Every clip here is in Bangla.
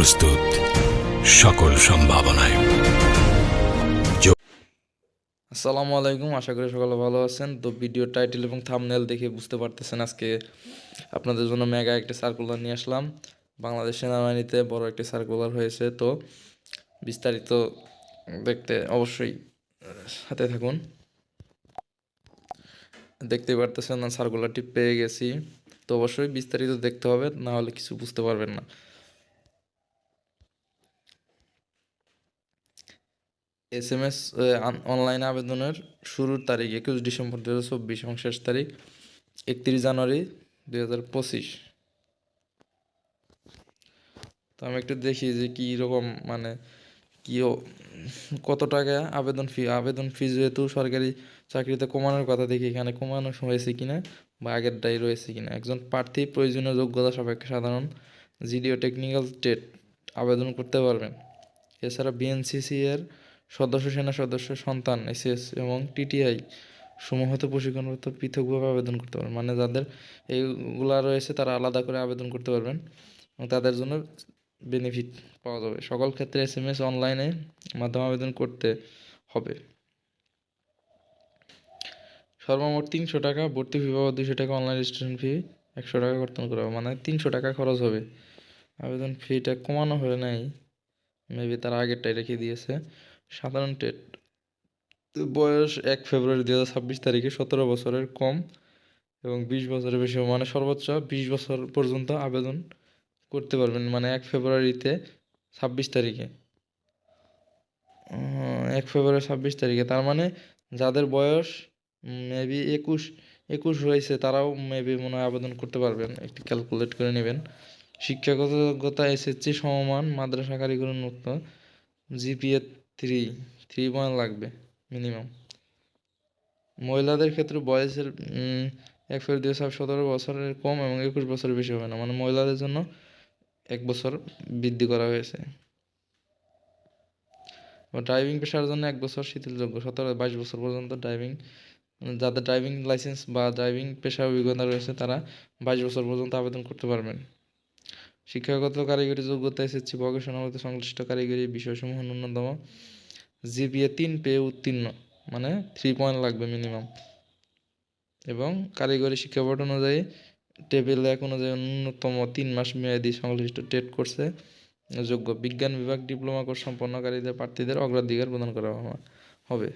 প্রস্তুত সকল সম্ভাবনায়। আসসালামু আলাইকুম, আশা করি সকলে ভালো আছেন। তো ভিডিও টাইটেল এবং থাম্বনেল দেখে বুঝতে পারতেছেন আজকে আপনাদের জন্য মেগা একটা সার্কুলার নিয়ে আসলাম। বাংলাদেশ সেনাবাহিনীতে বড় একটি সার্কুলার হয়েছে, তো বিস্তারিত দেখতে অবশ্যই সাথে থাকুন। দেখতেই পারতেছেন না, সার্কুলারটি পেয়ে গেছি, তো অবশ্যই বিস্তারিত দেখতে হবে, না হলে কিছু বুঝতে পারবেন না। SMS অনলাইন আবেদনের শুরুর তারিখ 21 ডিসেম্বর 2024 এবং শেষ তারিখ 31 জানুয়ারি 2025। তো আমি একটু দেখি যে কী রকম, মানে কী কত টাকা আবেদন ফি যেহেতু সরকারি চাকরিতে কমানোর কথা, দেখি এখানে কমানো হয়েছে কিনা বা আগেরটাই রয়েছে কিনা। একজন প্রার্থী প্রয়োজনীয় যোগ্যতা সাপেক্ষে সাধারণ জিডিও টেকনিক্যাল টেট আবেদন করতে পারবেন। এছাড়া বিএনসিসি এর সদস্য, সেনা সদস্য সন্তান, এসএস এবং টিটিআই সমূহত প্রশিক্ষণরত পৃথকভাবে আবেদন করতে পারবেন। মানে যাদের এইগুলা রয়েছে তারা আলাদা করে আবেদন করতে পারবেন এবং তাদের জন্য বেনিফিট পাওয়া যাবে। সকল ক্ষেত্রে SMS অনলাইনে মাধ্যমে আবেদন করতে হবে। সর্বমোট 300 টাকা ভর্তি ফি পাওয়া, 200 টাকা অনলাইন রেজিস্ট্রেশন ফি, 100 টাকা কর্তন করা হবে, মানে 300 টাকা খরচ হবে। আবেদন ফিটা কমানো হয়ে নাই, মেবি তারা আগেরটাই রেখে দিয়েছে। সাধারণ টেট বয়স 1 ফেব্রুয়ারি 2026 তারিখে 17 বছরের কম এবং 20 বছরের বেশি, মানে সর্বোচ্চ 20 বছর পর্যন্ত আবেদন করতে পারবেন। মানে 1 ফেব্রুয়ারিতে 26 তারিখে 1 ফেব্রুয়ারি 26 তারিখে, তার মানে যাদের বয়স মেবি 21 হয়েছে তারাও মেবি মনে হয় আবেদন করতে পারবেন। একটু ক্যালকুলেট করে নেবেন। শিক্ষাগত যোগ্যতা SSC সমমান মাদ্রাসা কারিগরি উন্নত, GPA 3 লাগবে মিনিমাম। মহিলাদের ক্ষেত্রে বয়সের 1 ফেব্রুয়ারি 2017 বছরের কম এবং 21 বছরের বেশি হবে না, মানে মহিলাদের জন্য 1 বছর বৃদ্ধি করা হয়েছে। ড্রাইভিং পেশার জন্য 1 বছর শিথিলযোগ্য, 17-22 বছর পর্যন্ত ড্রাইভিং, যাদের ড্রাইভিং লাইসেন্স বা ড্রাইভিং পেশার অভিজ্ঞতা রয়েছে তারা 22 বছর পর্যন্ত আবেদন করতে পারবেন। শিক্ষাগত কারিগরি যোগ্যতা SSC ভোকেশনাল হতে সংশ্লিষ্ট কারিগরি বিষয়সমূহ ন্যূনতম GPA 3 পেয়ে উত্তীর্ণ, মানে 3 লাগবে মিনিমাম। এবং কারিগরি শিক্ষা বোর্ড অনুযায়ী টেবিল 1 অনুযায়ী ন্যূনতম 3 মাস মেয়াদী সংশ্লিষ্ট টেট কোর্সে যোগ্য বিজ্ঞান বিভাগ ডিপ্লোমা কোর্স সম্পন্নকারীদের প্রার্থীদের অগ্রাধিকার প্রদান করা হবে।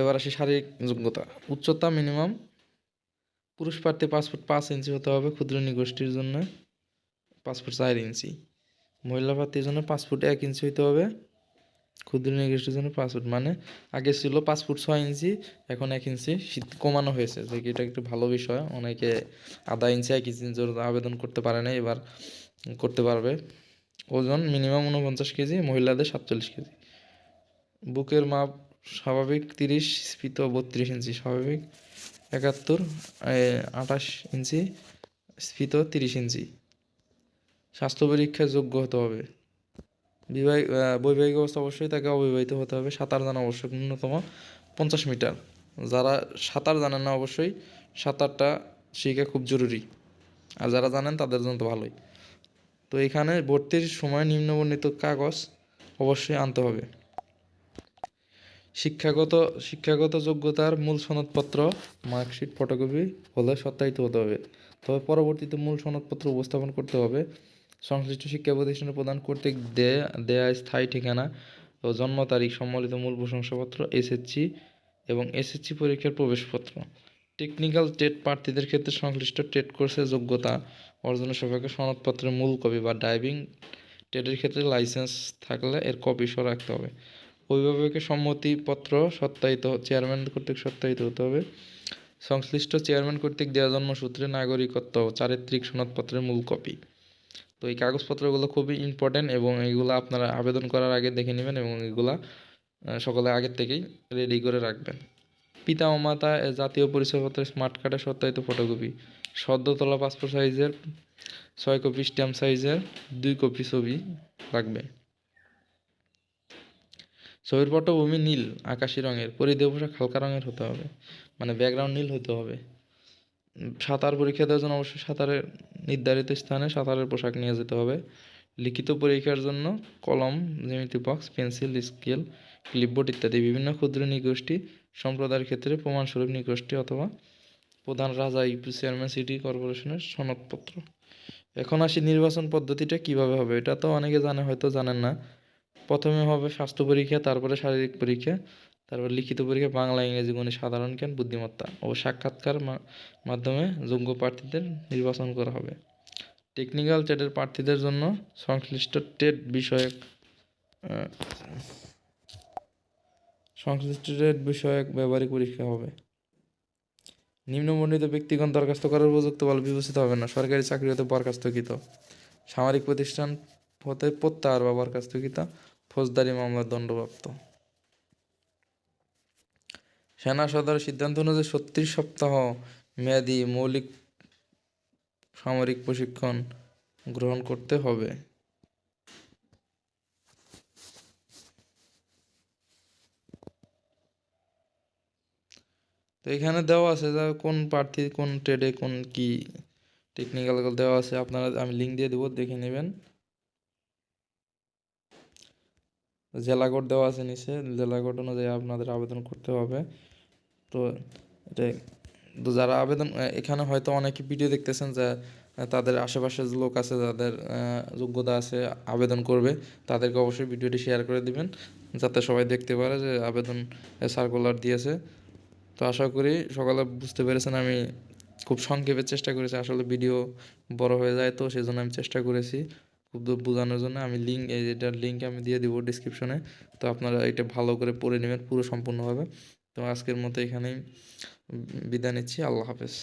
এবার আসি শারীরিক যোগ্যতা। উচ্চতা মিনিমাম পুরুষ প্রার্থী 5 ফুট 5 ইঞ্চি হতে হবে, ক্ষুদ্র নিগোষ্ঠীর জন্য 5 ফুট 4 ইঞ্চি, মহিলা প্রার্থীর জন্য 5 ফুট 1 ইঞ্চি হতে হবে, ক্ষুদ্র নিগোষ্ঠীর জন্য 5 ফুট, মানে আগে ছিল 5 ফুট 6 ইঞ্চি, এখন 1 ইঞ্চি কমানো হয়েছে, যে এটা একটু ভালো বিষয়। অনেকে আধা ইঞ্চি 1 ইঞ্চি আবেদন করতে পারে না, এবার করতে পারবে। ওজন মিনিমাম 49 কেজি, মহিলাদের 47 কেজি। বুকের মাপ স্বাভাবিক 30, স্ফীত 32 ইঞ্চি, স্বাভাবিক 71, 28 ইঞ্চি, স্ফীত 30 ইঞ্চি। স্বাস্থ্য পরীক্ষায় যোগ্য হতে হবে। বৈবাহিক অবস্থা অবশ্যই তাকে অবিবাহিত হতে হবে। সাঁতার জানা আবশ্যক, ন্যূনতম 50 মিটার। যারা সাঁতার জানেন না অবশ্যই সাঁতারটা শেখা খুব জরুরি, আর যারা জানেন তাদের জন্য তো ভালোই। তো এখানে ভর্তির সময় নিম্নবর্ণিত কাগজ অবশ্যই আনতে হবে। শিক্ষাগত যোগ্যতার মূল সনদপত্র, মার্কশিট ফটোকপি হলে সত্যায়িত হতে হবে, তবে পরবর্তীতে মূল সনদপত্র উপস্থাপন করতে হবে। সংশ্লিষ্ট শিক্ষা প্রতিষ্ঠানে প্রদান কর্তৃক দেয়া স্থায়ী ঠিকানা ও জন্ম তারিখ সম্বলিত মূল প্রশংসাপত্র, SSC এবং SSC পরীক্ষার প্রবেশপত্র। টেকনিক্যাল টেট প্রার্থীদের ক্ষেত্রে সংশ্লিষ্ট টেট কোর্সের যোগ্যতা অর্জনের সাপেক্ষে সনদপত্রের মূল কপি বা ড্রাইভিং টেটের ক্ষেত্রে লাইসেন্স থাকলে এর কপি সহ রাখতে হবে। অভিভাবকের সম্মতিপত্র সত্যায়িত, চেয়ারম্যান কর্তৃক সত্যায়িত হতে হবে। সংশ্লিষ্ট চেয়ারম্যান কর্তৃক দেওয়া জন্মসূত্রে নাগরিকত্ব ও চারিত্রিক সনদপত্রের মূল কপি। তো এই কাগজপত্রগুলো খুবই ইম্পর্ট্যান্ট এবং এইগুলো আপনারা আবেদন করার আগে দেখে নেবেন এবং এগুলা সকলে আগের থেকেই রেডি করে রাখবেন। পিতা ও মাতা জাতীয় পরিচয়পত্রের স্মার্ট কার্ডের সত্যায়িত ফটোকপি, সদ্য তোলা পাসপোর্ট সাইজের 6 কপি স্ট্যাম্প সাইজের 2 কপি ছবি লাগবে। ছবির পটভূমি নীল আকাশি রঙের, পরিধেয় পোশাক হালকা রঙের হতে হবে, মানে ব্যাকগ্রাউন্ড নীল হতে হবে। সাঁতার পরীক্ষা দেওয়ার জন্য অবশ্যই সাঁতারের নির্ধারিত স্থানে সাঁতারের পোশাক নিয়ে যেতে হবে। লিখিত পরীক্ষার জন্য কলম, জ্যামিতি বক্স, পেন্সিল, স্কেল, ক্লিপবোর্ড ইত্যাদি বিভিন্ন ক্ষুদ্র নৃগোষ্ঠী সম্প্রদায়ের ক্ষেত্রে প্রমাণস্বরূপ নৃগোষ্ঠী অথবা প্রধান রাজা, ইউপি চেয়ারম্যান, সিটি কর্পোরেশনের সনদপত্র। এখন আসি নির্বাচন পদ্ধতিটা কিভাবে হবে। এটা তো অনেকে জানে, হয়তো জানেন না। প্রথমে হবে স্বাস্থ্য পরীক্ষা, তারপরে শারীরিক পরীক্ষা, তারপর লিখিত পরীক্ষা বাংলা, ইংরেজি, গণিত, সাধারণ জ্ঞান, বুদ্ধিমত্তা ও সাক্ষাৎকার মাধ্যমে যোগ্য প্রার্থীদের নির্বাচন করা হবে। টেকনিক্যাল ট্রেডের প্রার্থীদের জন্য সংশ্লিষ্ট ট্রেড বিষয়ক ব্যবহারিক পরীক্ষা হবে। নিম্নবর্ণিত ব্যক্তিগণ দরখাস্ত করার উপযুক্ত বলে বিবেচিত হবে না: সরকারি চাকরি হতে বরখাস্তকৃত, সামরিক প্রতিষ্ঠান হতে প্রত্যাহার বা বরখাস্তকৃত, ফৌজদারি মামলার দণ্ডপ্রাপ্ত। সেনা সদরের সিদ্ধান্ত অনুযায়ী 36 সপ্তাহ মেয়াদী মৌলিক সামরিক প্রশিক্ষণ গ্রহণ করতে হবে। তো এখানে দেওয়া আছে যে কোন প্রার্থী কোন ট্রেডে কোন কি টেকনিক্যাল দেওয়া আছে, আপনারা, আমি লিঙ্ক দিয়ে দেবো, দেখে নেবেন। জেলা কোড দেওয়া আছে নিচে, জেলা কোড অনুযায়ী আপনাদের আবেদন করতে হবে। তো এটা, তো যারা আবেদন, এখানে হয়তো অনেকে ভিডিও দেখতেছেন যে তাদের আশেপাশে যে লোক আছে যাদের যোগ্যতা আছে আবেদন করবে, তাদেরকে অবশ্যই ভিডিওটি শেয়ার করে দিবেন যাতে সবাই দেখতে পারে যে আবেদন সার্কুলার দিয়েছে। তো আশা করি সকালে বুঝতে পেরেছেন। আমি খুব সংক্ষেপে চেষ্টা করেছি, আসলে ভিডিও বড় হয়ে যায় তো সেজন্য আমি চেষ্টা করেছি খুব বোঝানোর জন্য। আমি এটার লিঙ্ক আমি দিয়ে দিব ডিসক্রিপশনে, তো আপনারা এটা ভালো করে পড়ে নেবেন পুরো সম্পূর্ণভাবে। তো আজকের মতো এখানেই বিদায় নিচ্ছি। আল্লাহ হাফেজ।